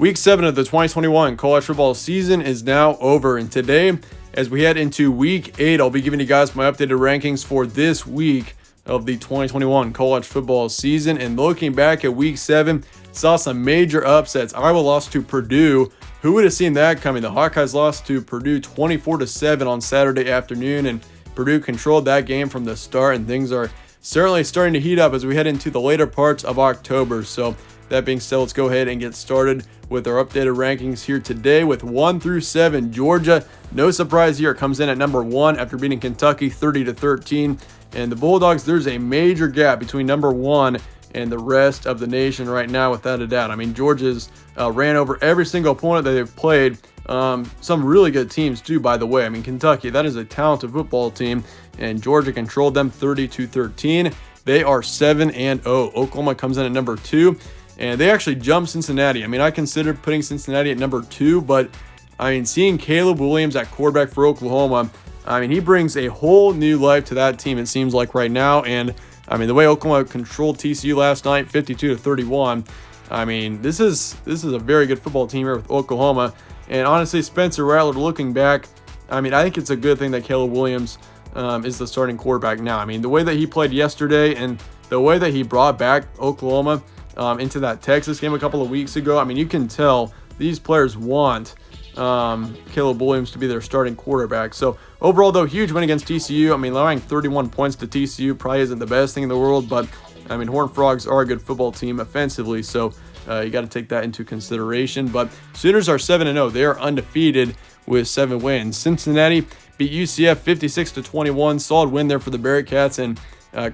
Week 7 of the 2021 college football season is now over, and today, as we head into Week 8, I'll be giving you guys my updated rankings for this week of the 2021 college football season. And looking back at Week 7, saw some major upsets. Iowa lost to Purdue. Who would have seen that coming? The Hawkeyes lost to Purdue 24-7 on Saturday afternoon, and Purdue controlled that game from the start, and things are certainly starting to heat up as we head into the later parts of October. So that being said, let's go ahead and get started with our updated rankings here today with 1 through 7. Georgia, no surprise here, comes in at number 1 after beating Kentucky 30-13. And the Bulldogs, there's a major gap between number 1 and the rest of the nation right now, without a doubt. I mean, Georgia's ran over every single opponent that they've played. Some really good teams too, by the way. I mean, Kentucky, that is a talented football team, and Georgia controlled them 30-13. They are 7-0. Oklahoma comes in at number 2. And they actually jumped Cincinnati. I mean, I considered putting Cincinnati at number 2, but I mean, seeing Caleb Williams at quarterback for Oklahoma, I mean, he brings a whole new life to that team, it seems like right now. And I mean, the way Oklahoma controlled TCU last night, 52-31. I mean, this is a very good football team here with Oklahoma. And honestly, Spencer Rattler, looking back, I mean, I think it's a good thing that Caleb Williams is the starting quarterback now. I mean, the way that he played yesterday and the way that he brought back Oklahoma into that Texas game a couple of weeks ago, I mean, you can tell these players want Caleb Williams to be their starting quarterback. So overall, though, huge win against TCU. I mean, allowing 31 points to TCU probably isn't the best thing in the world, but I mean, Horned Frogs are a good football team offensively, so you got to take that into consideration. But Sooners are 7-0. They are undefeated with 7 wins. Cincinnati beat UCF 56-21. Solid win there for the Bearcats, and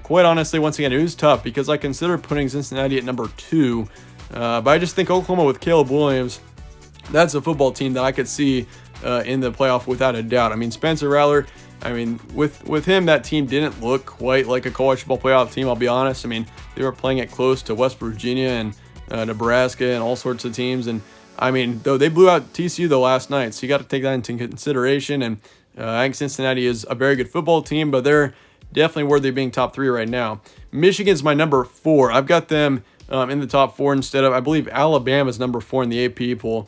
quite honestly, once again, it was tough because I considered putting Cincinnati at number 2, but I just think Oklahoma with Caleb Williams, that's a football team that I could see in the playoff without a doubt. I mean, Spencer Rattler, I mean, with him, that team didn't look quite like a college football playoff team, I'll be honest. I mean, they were playing it close to West Virginia and Nebraska and all sorts of teams. And I mean, though they blew out TCU the last night, so you got to take that into consideration. And I think Cincinnati is a very good football team, but they're definitely worthy of being top 3 right now. Michigan's my number 4. I've got them in the top 4 instead of, I believe, Alabama's number 4 in the AP poll.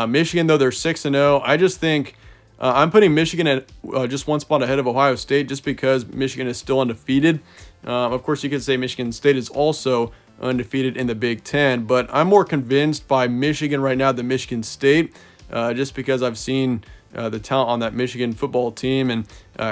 Michigan, though, they're 6-0. I just think I'm putting Michigan at just one spot ahead of Ohio State just because Michigan is still undefeated. Of course, you could say Michigan State is also undefeated in the Big Ten, but I'm more convinced by Michigan right now than Michigan State just because I've seen the talent on that Michigan football team. And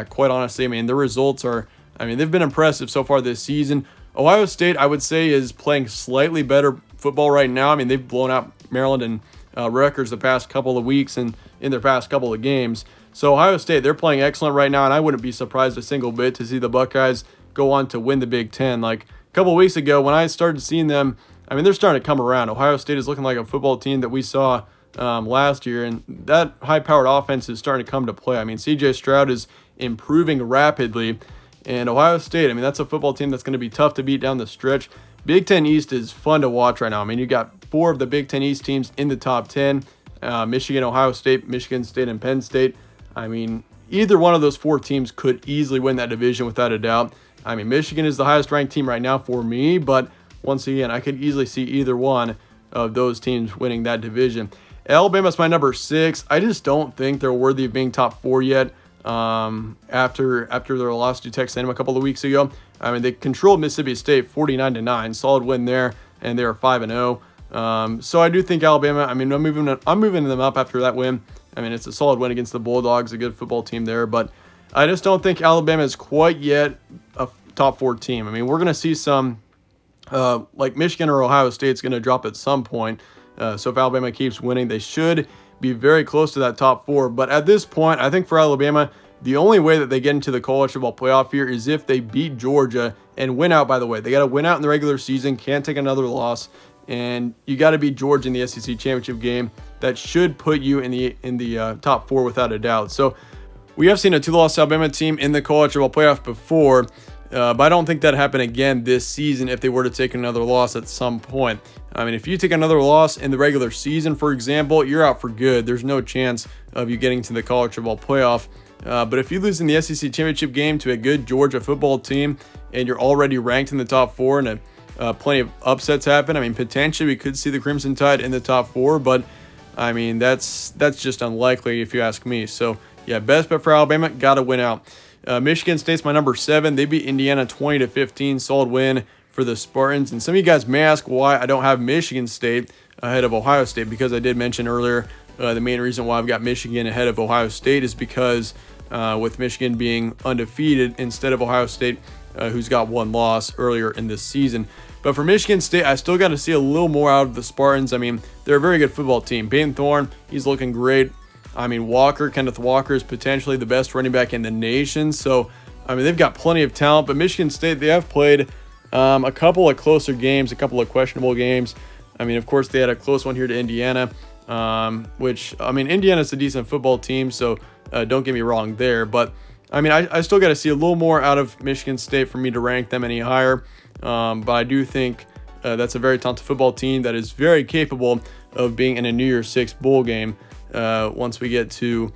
quite honestly, I mean, the results are, I mean, they've been impressive so far this season. Ohio State, I would say, is playing slightly better football right now. I mean, they've blown out Maryland and Rutgers the past couple of weeks and in their past couple of games. So Ohio State, they're playing excellent right now, and I wouldn't be surprised a single bit to see the Buckeyes go on to win the Big Ten. Like a couple of weeks ago when I started seeing them, I mean, they're starting to come around. Ohio State is looking like a football team that we saw last year, and that high-powered offense is starting to come to play. I mean, C.J. Stroud is improving rapidly, and Ohio State, I mean, that's a football team that's going to be tough to beat down the stretch. Big Ten East is fun to watch right now. I mean, you got 4 of the Big Ten East teams in the top 10, Michigan, Ohio State, Michigan State, and Penn State. I mean, either one of those 4 teams could easily win that division without a doubt. I mean, Michigan is the highest ranked team right now for me, but once again, I could easily see either one of those teams winning that division. Alabama's my number 6. I just don't think they're worthy of being top 4 yet. After their loss to Texas A&M a couple of weeks ago, I mean, they controlled Mississippi State 49-9, solid win there, and they are 5-0. So I do think Alabama, I mean, I'm moving them up after that win. I mean, it's a solid win against the Bulldogs, a good football team there, but I just don't think Alabama is quite yet a top 4 team. I mean, we're going to see some, like Michigan or Ohio State's going to drop at some point. So if Alabama keeps winning, they should be very close to that top 4. But at this point, I think for Alabama, the only way that they get into the college football playoff here is if they beat Georgia and win out, by the way. They got to win out in the regular season, can't take another loss, and you got to beat Georgia in the SEC championship game. That should put you in the top 4 without a doubt. So we have seen a 2-loss Alabama team in the college football playoff before, but I don't think that happened again this season if they were to take another loss at some point. I mean, if you take another loss in the regular season, for example, you're out for good. There's no chance of you getting to the college football playoff. But if you lose in the SEC championship game to a good Georgia football team and you're already ranked in the top 4 and plenty of upsets happen. I mean, potentially we could see the Crimson Tide in the top 4, but I mean, that's just unlikely if you ask me. So yeah, best bet for Alabama, got to win out. Michigan State's my number 7. They beat Indiana 20-15, solid win for the Spartans. And some of you guys may ask why I don't have Michigan State ahead of Ohio State, because I did mention earlier the main reason why I've got Michigan ahead of Ohio State is because with Michigan being undefeated instead of Ohio State, who's got 1 loss earlier in this season. But for Michigan State, I still got to see a little more out of the Spartans. I mean, they're a very good football team. Peyton Thorne, he's looking great. I mean, Kenneth Walker is potentially the best running back in the nation. So, I mean, they've got plenty of talent. But Michigan State, they have played a couple of closer games, a couple of questionable games. I mean, of course, they had a close one here to Indiana, which, I mean, Indiana's a decent football team, so don't get me wrong there. But, I mean, I still got to see a little more out of Michigan State for me to rank them any higher. But I do think that's a very talented football team that is very capable of being in a New Year's Six bowl game once we get to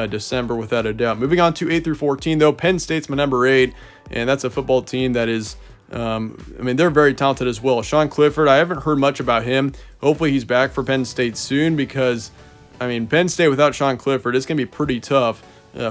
December, without a doubt. Moving on to 8 through 14, though, Penn State's my number 8, and that's a football team that is, I mean, they're very talented as well. Sean Clifford, I haven't heard much about him. Hopefully he's back for Penn State soon, because, I mean, Penn State without Sean Clifford, it's going to be pretty tough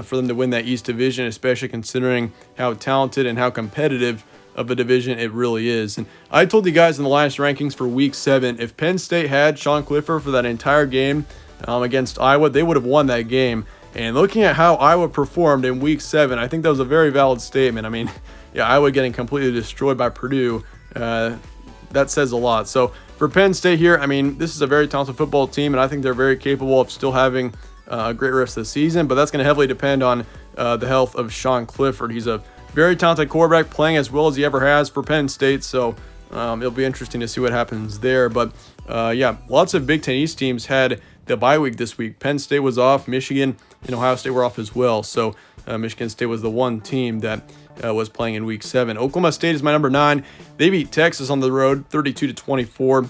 for them to win that East Division, especially considering how talented and how competitive of a division it really is. And I told you guys in the last rankings for Week 7, if Penn State had Sean Clifford for that entire game against Iowa, they would have won that game. And looking at how Iowa performed in Week 7, I think that was a very valid statement. I mean, yeah, Iowa getting completely destroyed by Purdue, that says a lot. So for Penn State here, I mean, this is a very talented football team, and I think they're very capable of still having a great rest of the season, but that's going to heavily depend on the health of Sean Clifford. He's a very talented quarterback, playing as well as he ever has for Penn State, so it'll be interesting to see what happens there. But yeah, lots of Big Ten East teams had the bye week this week. Penn State was off, Michigan and Ohio State were off as well, so Michigan State was the one team that was playing in Week 7. Oklahoma State is my number 9. They beat Texas on the road 32-24.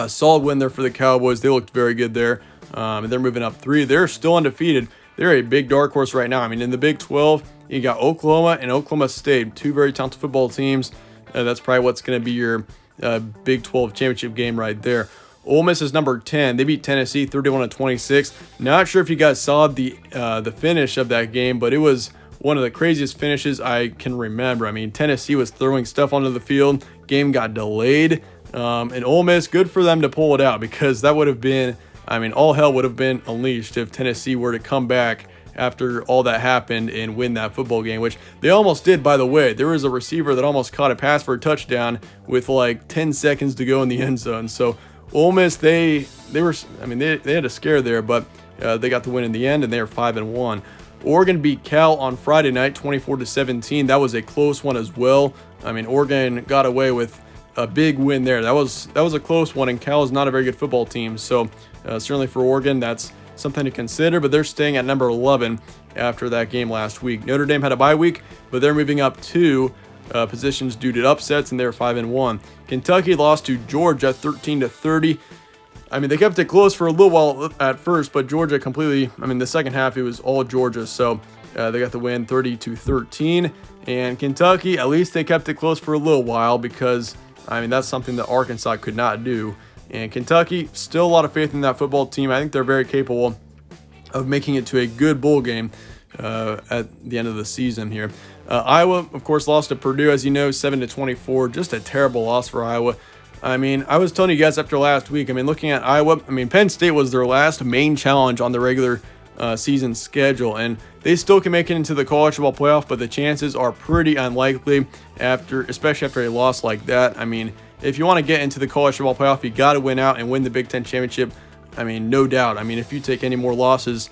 Solid win there for the Cowboys. They looked very good there. And they're moving up 3. They're still undefeated. They're a big dark horse right now. I mean, in the Big 12, you got Oklahoma and Oklahoma State, 2 very talented football teams. That's probably what's going to be your Big 12 championship game right there. Ole Miss is number 10. They beat Tennessee 31-26. Not sure if you guys saw the finish of that game, but it was one of the craziest finishes I can remember. I mean, Tennessee was throwing stuff onto the field. Game got delayed. And Ole Miss, good for them to pull it out, because that would have been, I mean, all hell would have been unleashed if Tennessee were to come back after all that happened and win that football game, which they almost did, by the way. There was a receiver that almost caught a pass for a touchdown with like 10 seconds to go in the end zone. So Ole Miss, they were, I mean, they had a scare there, but they got the win in the end, and they are 5-1. Oregon beat Cal on Friday night 24-17. That was a close one as well. I mean, Oregon got away with a big win there. That was a close one, and Cal is not a very good football team. So certainly for Oregon, that's something to consider, but they're staying at number 11 after that game last week. Notre Dame had a bye week, but they're moving up 2 positions due to upsets, and they're 5-1. Kentucky lost to Georgia 13-30. I mean, they kept it close for a little while at first, but Georgia completely, I mean, the second half, it was all Georgia, so they got the win 30-13. And Kentucky, at least they kept it close for a little while, because, I mean, that's something that Arkansas could not do. And Kentucky, still a lot of faith in that football team. I think they're very capable of making it to a good bowl game at the end of the season here. Iowa, of course, lost to Purdue, as you know, 7-24. Just a terrible loss for Iowa. I mean, I was telling you guys after last week, I mean, looking at Iowa, I mean, Penn State was their last main challenge on the regular season schedule, and they still can make it into the college football playoff, but the chances are pretty unlikely especially after a loss like that. I mean, if you want to get into the college football playoff, you got to win out and win the Big Ten championship. I mean, no doubt. I mean, if you take any more losses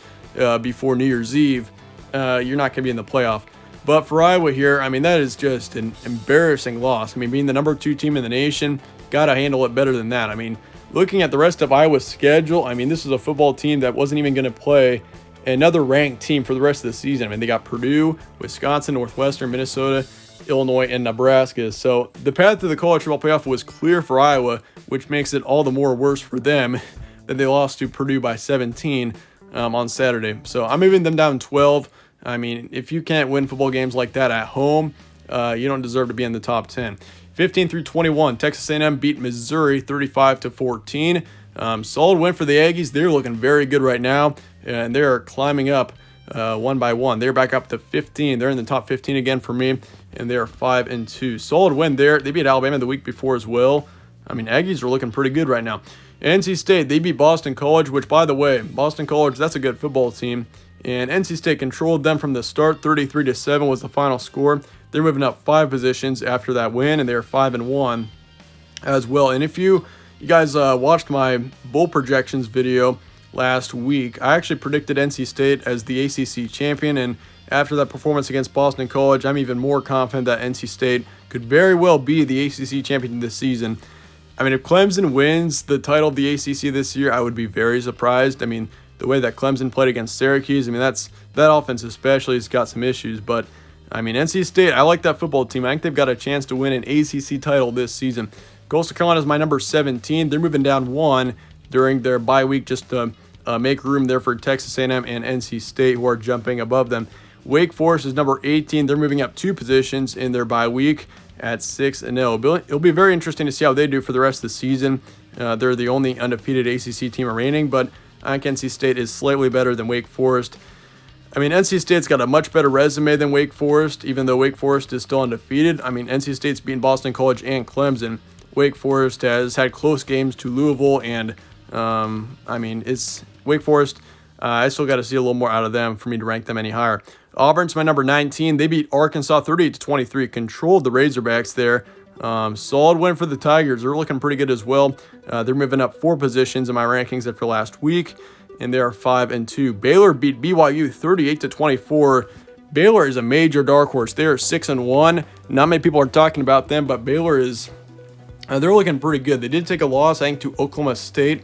before New Year's Eve, you're not going to be in the playoff. But for Iowa here, I mean, that is just an embarrassing loss. I mean, being the number 2 team in the nation, got to handle it better than that. I mean, looking at the rest of Iowa's schedule, I mean, this is a football team that wasn't even going to play another ranked team for the rest of the season. I mean, they got Purdue, Wisconsin, Northwestern, Minnesota, Illinois, and Nebraska. So the path to the college football playoff was clear for Iowa, which makes it all the more worse for them that they lost to Purdue by 17 on Saturday. So I'm moving them down 12. I mean, if you can't win football games like that at home, you don't deserve to be in the top 10. 15 through 21, Texas A&M beat Missouri 35-14. Solid win for the Aggies. They're looking very good right now, and they're climbing up one by one. They're back up to 15. They're in the top 15 again for me, and they're 5-2. Solid win there. They beat Alabama the week before as well. I mean, Aggies are looking pretty good right now. NC State, they beat Boston College, which, by the way, Boston College, that's a good football team. And NC State controlled them from the start. 33-7 was the final score. They're moving up 5 positions after that win, and they're 5-1 as well. And if you guys watched my bowl projections video last week, I actually predicted NC State as the ACC champion. And after that performance against Boston College, I'm even more confident that NC State could very well be the ACC champion this season. I mean, if Clemson wins the title of the ACC this year, I would be very surprised. I mean, the way that Clemson played against Syracuse, I mean, that offense especially has got some issues. But, I mean, NC State, I like that football team. I think they've got a chance to win an ACC title this season. Coastal Carolina is my number 17. They're moving down 1 during their bye week just to make room there for Texas A&M and NC State, who are jumping above them. Wake Forest is number 18. They're moving up 2 positions in their bye week at 6-0. It'll be very interesting to see how they do for the rest of the season. They're the only undefeated ACC team remaining, but I think NC State is slightly better than Wake Forest. I mean, NC State's got a much better resume than Wake Forest, even though Wake Forest is still undefeated. I mean, NC State's beaten Boston College and Clemson. Wake Forest has had close games to Louisville, and I mean, it's Wake Forest. I still got to see a little more out of them for me to rank them any higher. Auburn's my number 19. They beat Arkansas 38-23, controlled the Razorbacks there. Solid win for the Tigers. They're looking pretty good as well. They're moving up 4 positions in my rankings after last week, and they are 5-2. Baylor beat BYU 38-24. Baylor is a major dark horse. They are 6-1. Not many people are talking about them, but Baylor is they're looking pretty good. They did take a loss, I think, to Oklahoma State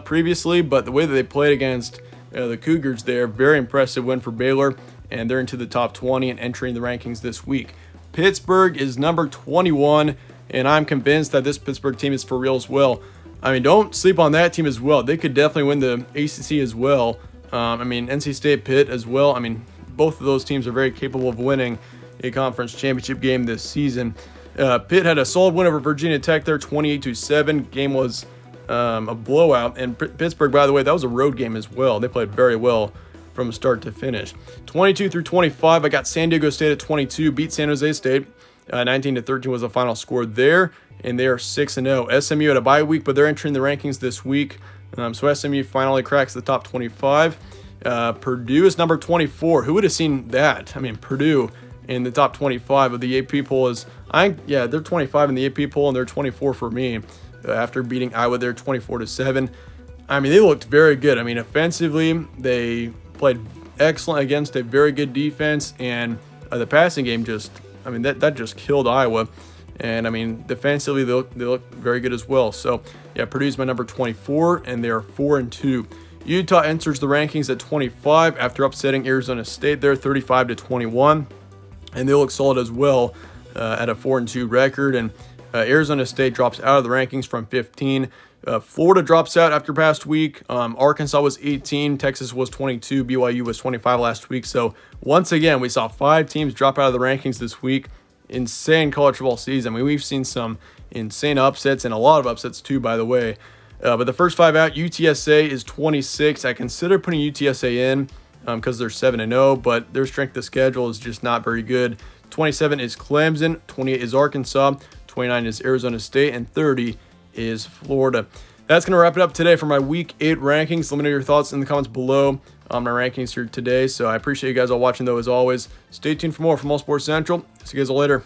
previously, but the way that they played against the Cougars there, very impressive win for Baylor, and they're into the top 20 and entering the rankings this week. Pittsburgh is number 21, and I'm convinced that this Pittsburgh team is for real as well. I mean, don't sleep on that team as well. They could definitely win the ACC as well. I mean, NC State, Pitt as well. I mean, both of those teams are very capable of winning a conference championship game this season. Pitt had a solid win over Virginia Tech there, 28-7. Game was a blowout. And Pittsburgh, by the way, that was a road game as well. They played very well from start to finish. 22-25, I got San Diego State at 22, beat San Jose State. 19-13 was the final score there, and they are 6-0. SMU had a bye week, but they're entering the rankings this week. So SMU finally cracks the top 25. Purdue is number 24. Who would have seen that? I mean, Purdue in the top 25 of the AP poll is, they're 25 in the AP poll, and they're 24 for me after beating Iowa there 24-7. I mean, they looked very good. I mean, offensively, they played excellent against a very good defense, and the passing game that just killed Iowa. And I mean, defensively, they look very good as well. So yeah, Purdue's my number 24, and they are 4-2. Utah enters the rankings at 25 after upsetting Arizona State there 35-21, and they look solid as well at a 4-2 record. And Arizona State drops out of the rankings from 15. Florida drops out after past week. Arkansas was 18. Texas was 22. BYU was 25 last week. So once again, we saw 5 teams drop out of the rankings this week. Insane college football season. I mean, we've seen some insane upsets and a lot of upsets too, by the way. But the first 5 out, UTSA is 26. I consider putting UTSA in because they're 7-0, but their strength of schedule is just not very good. 27 is Clemson. 28 is Arkansas. 29 is Arizona State, and 30 is Florida. That's going to wrap it up today for my Week 8 rankings. Let me know your thoughts in the comments below on my rankings here today. So I appreciate you guys all watching, though, as always. Stay tuned for more from All Sports Central. See you guys all later.